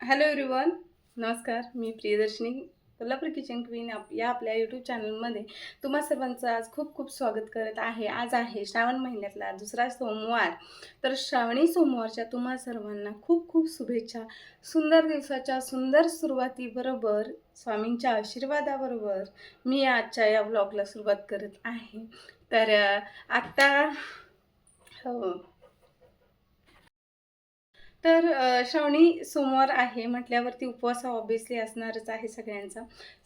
Hello everyone. नमस्कार. मी Priyadarshini, Kolhapur kitchen queen या आपल्या यूट्यूब चॅनलमध्ये तुम्हा सर्वांचं आज खूप खूप स्वागत करत आहे. आज आहे श्रावण महिन्यातला दुसरा सोमवार. तर श्रावणी सोमवारच्या तुम्हा सर्वांना खूप खूप शुभेच्छा. सुंदर दिवसाच्या सुंदर सुरुवातीबरोबर स्वामींच्या आशीर्वादाबरोबर मी आजच्या या व्लॉगला सुरुवात करत आहे. तर आत्ता हो, तर श्रावणी सोमवार आहे म्हटल्यावरती उपवास ऑब्विसली असणारच आहे सगळ्यांचा.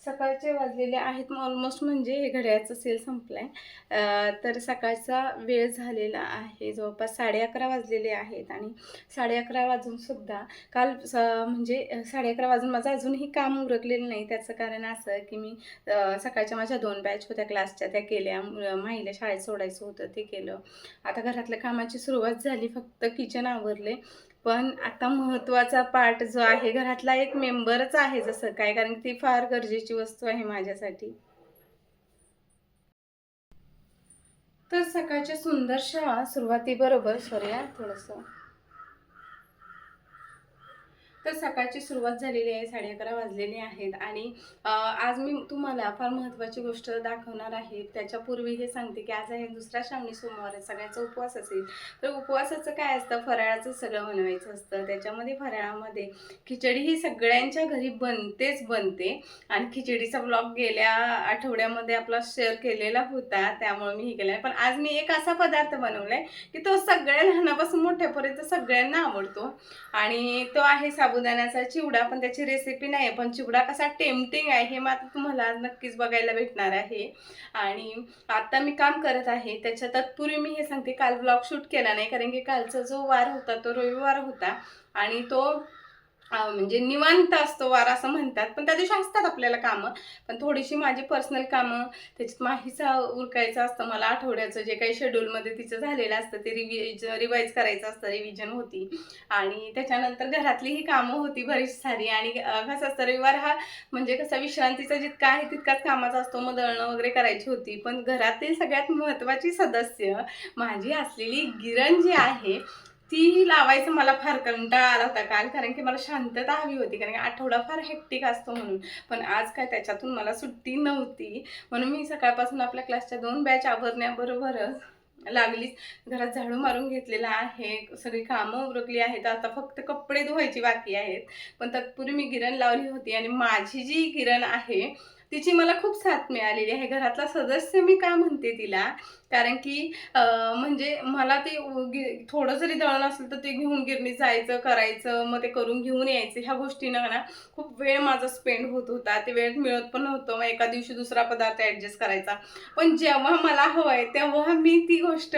सकाळचे वाजलेले आहेत ऑलमोस्ट, म्हणजे हे घड्याळाचं सेल संपला आहे. तर सकाळचा वेळ झालेला आहे, जवळपास 11:30 वाजलेले आहेत. आणि 11:30 वाजूनसुद्धा म्हणजे 11:30 वाजून माझं अजूनही काम उरकलेलं नाही. त्याचं कारण असं की मी सकाळच्या माझ्या 2 बॅच होत्या क्लासच्या, त्या केल्या. माहीला शाळेत सोडायचं होतं ते केलं. आता घरातल्या कामाची सुरुवात झाली, फक्त किचन आवरले. पण आता महत्त्वाचा पार्ट जो आहे, घरातला एक मेंबरच आहे जसं काय, कारण ती फार गरजेची वस्तू आहे माझ्यासाठी. तर सकाळच्या सुंदरशा सुरुवातीबरोबर सॉरी थोडंसं. तर सकाळची सुरुवात झालेली आहे, 11:30 वाजलेले आहेत. आणि आज मी तुम्हाला फार महत्त्वाची गोष्ट दाखवणार आहे. त्याच्यापूर्वी हे सांगते की आज आहे दुसरा श्रावणी सोमवार आहे, सगळ्यांचा उपवास असेल. तर उपवासाचं काय असतं, फराळाचं सगळं बनवायचं असतं. त्याच्यामध्ये फराळामध्ये खिचडी ही सगळ्यांच्या घरी बनतेच बनते. आणि खिचडीचा ब्लॉग गेल्या आठवड्यामध्ये आपला शेअर केलेला होता, त्यामुळे मी हे केलं आहे. पण आज मी एक असा पदार्थ बनवला आहे की तो सगळ्या लहानापासून मोठ्यापर्यंत सगळ्यांना आवडतो. आणि तो आहे साबुदाण्याचा चिवडा. पण त्याची रेसिपी नाही आहे, पण चिवडा कसा टेम्पटिंग आहे हे मात्र तुम्हाला आज नक्कीच बघायला भेटणार आहे. आणि आता मी काम करत आहे त्याच्या तत्पूर्वी मी हे सांगते, काल ब्लॉग शूट केला नाही कारण की कालचा जो वार होता तो रविवार होता. आणि तो म्हणजे निवांत असतो वार असं म्हणतात, पण त्या दिवशी असतात आपल्याला कामं. पण थोडीशी माझी पर्सनल कामं, त्याच्यात माहीचा उरकायचं असतं मला. आठवड्याचं जे काही शेड्यूलमध्ये तिचं झालेलं असतं ते रिवाईज करायचं असतं, रिव्हिजन होती. आणि त्याच्यानंतर घरातली ही कामं होती बरीच सारी. आणि कसं असतं, रविवार हा म्हणजे कसा विश्रांतीचा जितका आहे तितकाच कामाचा असतो. मग दळणं वगैरे करायची होती. पण घरातील सगळ्यात महत्त्वाची सदस्य माझी असलेली गिरण जी आहे ती लावायचं मला फार कंटाळा आला होता काल, कारण की मला शांतता हवी होती, कारण की आठवडा फार हेक्टिक असतो म्हणून. पण आज काय त्याच्यातून मला सुट्टी नव्हती, म्हणून मी सकाळपासून आपल्या क्लासच्या 2 बॅच आवरण्याबरोबरच लागलीच. घरात झाडू मारून घेतलेला आहे, सगळी कामं उरकली आहेत, आता फक्त कपडे धुवायची बाकी आहेत. पण तत्पूर्वी मी गिरण लावली होती. आणि माझी जी गिरण आहे तिची मला खूप साथ मिळालेली आहे. घरातला सदस्य मी का म्हणते तिला, कारण की म्हणजे मला ते थोडं जरी दळण असेल तर ते घेऊन गिरणीत जायचं, करायचं, मग ते करून घेऊन यायचं. ह्या गोष्टींना ना खूप वेळ माझा स्पेंड होत होता. ते वेळ मिळत पण नव्हतं. मग एका दिवशी दुसरा पदार्थ ॲडजस्ट करायचा. पण जेव्हा मला हवंय तेव्हा मी ती गोष्ट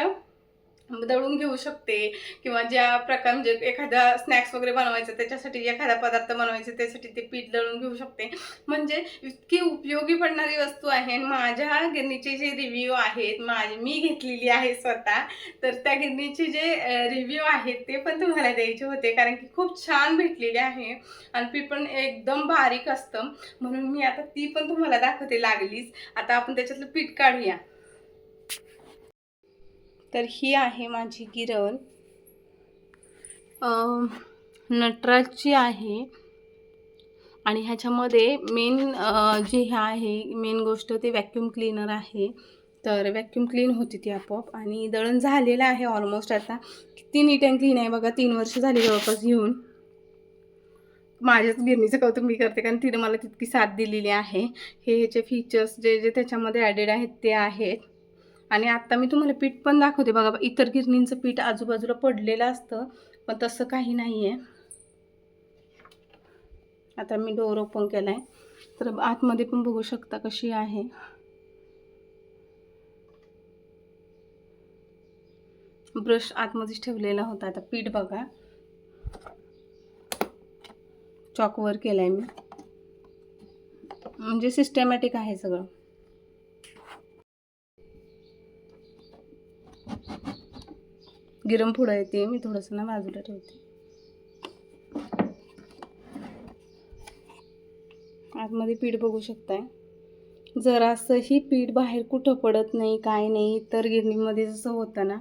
दळून घेऊ शकते. किंवा ज्या प्रकार म्हणजे एखादा स्नॅक्स वगैरे बनवायचं, त्याच्यासाठी एखादा पदार्थ बनवायचा, त्यासाठी ते पीठ दळून घेऊ शकते. म्हणजे इतकी उपयोगी पडणारी वस्तू आहे. आणि माझ्या गिरणीचे जे रिव्ह्यू आहेत, मी घेतलेली आहे स्वतः, तर त्या गिरणीचे जे रिव्ह्यू आहेत ते पण तुम्हाला द्यायचे होते, कारण की खूप छान भेटलेले आहे. आणि पीठ पण एकदम बारीक असतं, म्हणून मी आता ती पण तुम्हाला दाखवते लागलीच. आता आपण त्याच्यातलं पीठ काढूया. तर ही आहे माझी गिरण, नटराजची आहे. आणि ह्याच्यामध्ये जे आहे मेन गोष्ट ते व्हॅक्यूम क्लीनर आहे. तर व्हॅक्यूम क्लीन होती ती आपोआप. आणि दळण झालेलं आहे ऑलमोस्ट. आता किती नीट अँड क्लीन आहे बघा. 3 वर्ष झाली जवळपास घेऊन. माझ्याच गिरणीचं कौतुक मी करते, कारण तिने मला तितकी साथ दिलेली आहे. ह्याचे फीचर्स जे जे त्याच्यामध्ये ॲडेड आहेत ते आहेत. आणि आत्ता मी तुम्हाला पीठ पण दाखवते बघा. इतर गिरणींचं पीठ आजूबाजूला पडलेलं असतं, पण तसं काही नाही आहे. आता मी डोर ओपन केला आहे, तर आतमध्ये पण बघू शकता कशी आहे. ब्रश आतमध्येच ठेवलेला होता. आता पीठ बघा, चॉकवर केलं आहे मी, म्हणजे सिस्टमॅटिक आहे सगळं. गिरम पुढं येते, मी थोडंसं ना बाजूला ठेवते. आतमध्ये पीठ बघू शकताय. जरासंही पीठ बाहेर कुठं पडत नाही, काय नाही. तर गिरणीमध्ये जसं होतं ना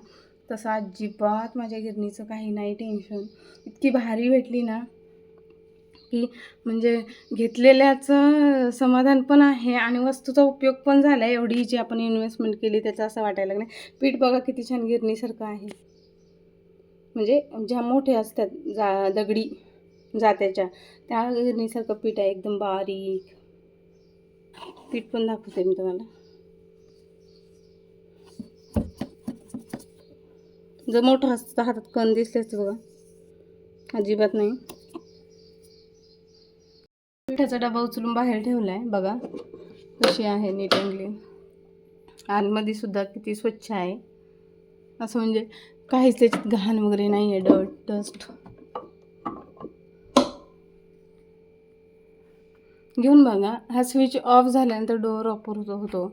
तसं अजिबात माझ्या गिरणीचं काही नाही टेन्शन. इतकी भारी भेटली ना, की म्हणजे घेतलेल्याचं समाधान पण आहे आणि वस्तूचा उपयोग पण झाला आहे. एवढी जी आपण इन्व्हेस्टमेंट केली त्याचं असं वाटायला लागलं. पीठ बघा किती छान गिरणीसारखं आहे, म्हणजे ज्या मोठ्या असतात दगडी जात्याच्या त्या गिरणीसारखं पीठ आहे, एकदम बारीक. पीठ पण दाखवते मी तुम्हाला. जर मोठं असतं हातात कण दिसलेच बघा, अजिबात नाही. पिठाचा डबा उचलून बाहेर ठेवला आहे बघा, कशी आहे नीट अँड क्लीन. आतमध्ये सुद्धा किती स्वच्छ आहे, असं म्हणजे काहीच त्याच्यात घाण वगैरे नाही आहे, डस्ट. घेऊन बघा, हा स्विच ऑफ झाल्यानंतर डोअर ऑपर होतो.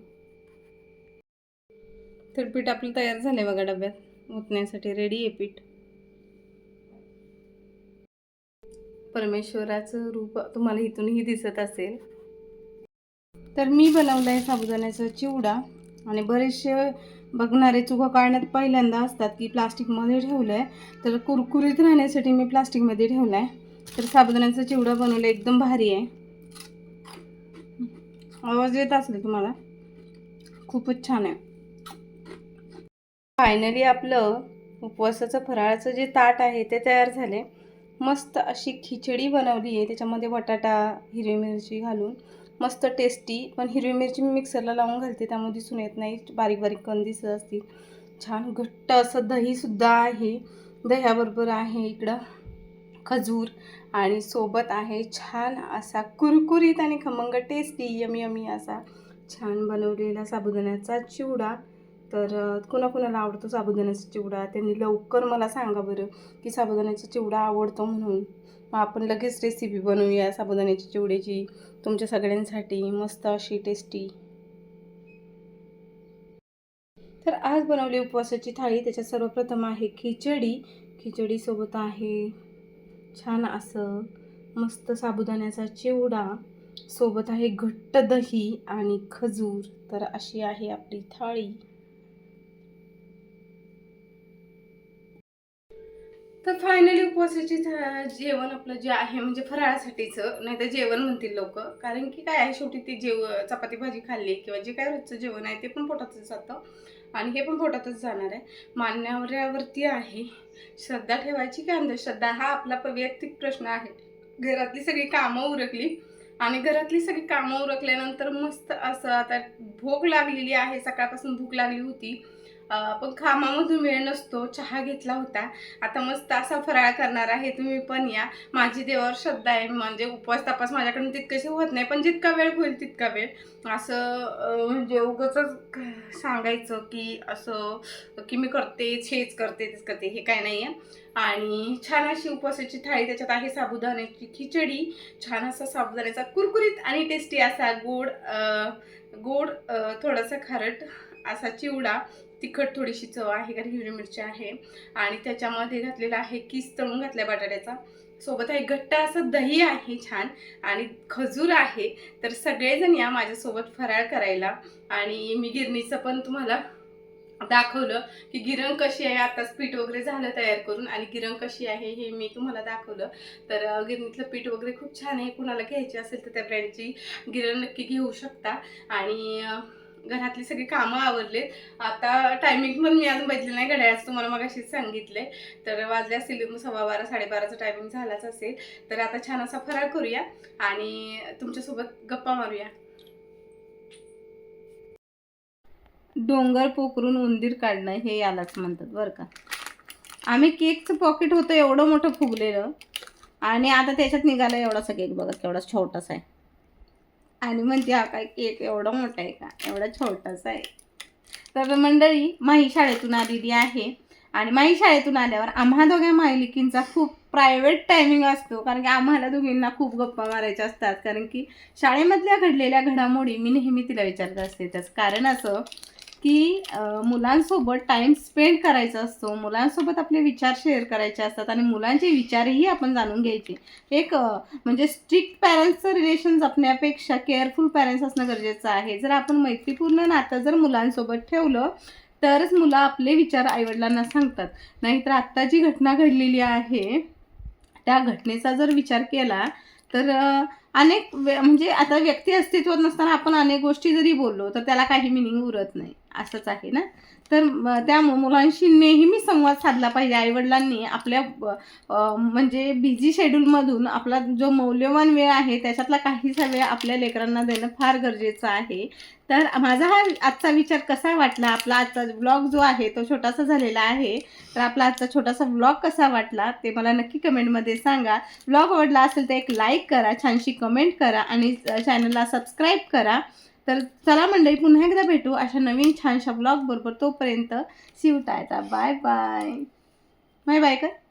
तर पीठ आपलं तयार झालं आहे बघा, डब्यात ओतण्यासाठी रेडी आहे पीठ. परमेश्वराचं रूप तुम्हाला इथूनही दिसत असेल. तर मी बनवलं आहे साबुदाण्याचा चिवडा, आणि बरेचसे बघणारे चुका काढण्यात पहिल्यांदा असतात की प्लास्टिकमध्ये ठेवलं आहे, तर कुरकुरीत राहण्यासाठी मी प्लास्टिकमध्ये ठेवलं आहे. तर साबुदाण्याचा चिवडा बनवला एकदम भारी आहे. आवाज येत असेल तुम्हाला, खूपच छान आहे. फायनली आपलं उपवासाचं फराळाचं जे ताट आहे ते तयार झाले. मस्त अशी खिचडी बनवली आहे, त्याच्यामध्ये बटाटा हिरवी मिरची घालून मस्त टेस्टी. पण हिरवी मिरची मी मिक्सरला लावून घालते त्यामुळे दिसून येत नाही, बारीक बारीक कण दिसत असतील. छान घट्ट असं दहीसुद्धा आहे, दह्याबरोबर आहे इकडं खजूर, आणि सोबत आहे छान असा कुरकुरीत आणि खमंग टेस्टी यमी यमी असा छान बनवलेला साबुदाण्याचा चिवडा. तर कुणाकुणाला आवडतो साबुदाण्याचा चिवडा, त्यांनी लवकर मला सांगा बरं की साबुदाण्याचा चिवडा आवडतो म्हणून. मग आपण लगेच रेसिपी बनवूया साबुदाण्याची चिवड्याची तुमच्या सगळ्यांसाठी, मस्त अशी टेस्टी. तर आज बनवली उपवासाची थाळी. त्याच्यात सर्वप्रथम आहे खिचडी, खिचडीसोबत आहे छान असं मस्त साबुदाण्याचा चिवडा, सोबत आहे घट्ट दही आणि खजूर. तर अशी आहे आपली थाळी. तर फायनली उपवासाची जेवण आपलं जे आहे म्हणजे फराळासाठीचं, नाही तर जेवण म्हणतील लोक, कारण की काय आहे शेवटी ते चपाती भाजी खाल्ली किंवा जे काय रोजचं जेवण आहे ते पण पोटातच जातं आणि हे पण पोटातच जाणार आहे. मानण्यावरती आहे श्रद्धा ठेवायची की अंधश्रद्धा, हा आपला वैयक्तिक प्रश्न आहे. घरातली सगळी कामं उरकली आणि घरातली सगळी कामं उरकल्यानंतर मस्त असं आता भूक लागलेली आहे, सकाळपासून भूक लागली होती, पण कामामधून वेळ नसतो. चहा घेतला होता, आता मस्त असा फराळ करणार आहे. तुम्ही पण या, माझी देवावर श्रद्धा आहे. म्हणजे उपवास तपास माझ्याकडून तितकेसे होत नाही, पण जितका वेळ होईल तितका वेळ असं म्हणजे उगाचच सांगायचं की असं की मी करतेच, हेच करते, तेच करते, हे काय नाही आहे. आणि छान अशी उपवासाची थाळी, त्याच्यात आहे साबुदाण्याची खिचडी, छान असा साबुदाण्याचा कुरकुरीत आणि टेस्टी असा गोड गोड थोडासा खारट असा चिवडा, तिखट थोडीशी चव आहे कारण हिरवी मिरची आहे, आणि त्याच्यामध्ये घातलेला आहे किस तळून घातल्या बटाट्याचा, सोबत आहे घट्ट असं दही आहे छान, आणि खजूर आहे. तर सगळेजण या माझ्यासोबत फराळ करायला. आणि मी गिरणीचं पण तुम्हाला दाखवलं की गिरण कशी आहे, आताच पीठ वगैरे झालं तयार करून, आणि गिरण कशी आहे हे मी तुम्हाला दाखवलं. तर गिरणीतलं पीठ वगैरे खूप छान आहे, कुणाला घ्यायची असेल तर त्या ब्रँडची गिरण नक्की घेऊ शकता. आणि घरातली सगळी कामं आवरलेत. आता टायमिंग पण मी अजून बघितलं नाही, घड्याळाचं तुम्हाला मग अशीच सांगितले. तर वाजले असतील 12:15 12:30चा टायमिंग झालाच असेल. तर आता छान असा फराळ करूया आणि तुमच्यासोबत गप्पा मारूया. डोंगर पोखरून उंदीर काढणं हे यालाच म्हणतात बरं का. आम्ही केकचं पॉकेट होतं एवढं मोठं फुगलेलं, आणि आता त्याच्यात निघालं एवढासा केक बघा, केवढा छोटासा आहे. आणि म्हणते हा काय केक एवढा मोठा आहे का, एवढा छोटासा आहे. तर मंडळी, माही शाळेतून आलेली आहे, आणि माही शाळेतून आल्यावर आम्हा दोघ्या मायलिकींचा खूप प्रायव्हेट टायमिंग असतो, कारण की आम्हाला दोघींना खूप गप्पा मारायच्या असतात. कारण की शाळेमधल्या घडलेल्या घडामोडी मी नेहमी तिला विचारत असते. त्याचं कारण असं की मुलांसोबत टाईम स्पेंड करायचा असतो, मुलांसोबत आपले विचार शेअर करायचे असतात, आणि मुलांचे विचारही आपण जाणून घ्यायचे. एक म्हणजे स्ट्रिक्ट पॅरेंट्सचं रिलेशन जपण्यापेक्षा केअरफुल पॅरेंट्स असणं गरजेचं आहे. जर आपण मैत्रीपूर्ण नातं जर मुलांसोबत ठेवलं तरच मुलं आपले विचार आईवडिलांना सांगतात. नाहीतर आत्ता जी घटना घडलेली आहे त्या घटनेचा जर विचार केला तर म्हणजे आता व्यक्ती अस्तित्वात नसताना आपण अनेक गोष्टी जरी बोललो तर त्याला काही मिनिंग उरत नाही, असंच आहे ना. तर त्यामुळे मुलांशी नेहमी संवाद साधला पाहिजे. आईवडिलांनी आपल्या म्हणजे बिझी शेड्यूलमधून आपला जो मौल्यवान वेळ आहे त्याच्यातला काहीसा वेळ आपल्या लेकरांना देणं फार गरजेचं आहे. तर माझा हा आजचा विचार कसा वाटला, आपला आजचा ब्लॉग जो आहे तो छोटासा झालेला आहे. तर आपला आजचा छोटासा ब्लॉग कसा वाटला ते मला नक्की कमेंटमध्ये सांगा. ब्लॉग आवडला असेल तर एक लाईक करा, छानशी कमेंट करा आणि चॅनलला सबस्क्राईब करा. तर चला मंडळी, पुन्हा एकदा भेटू अशा नवीन छानशा ब्लॉग बरोबर. तोपर्यंत see you, tata, bye bye. Bye bye कर.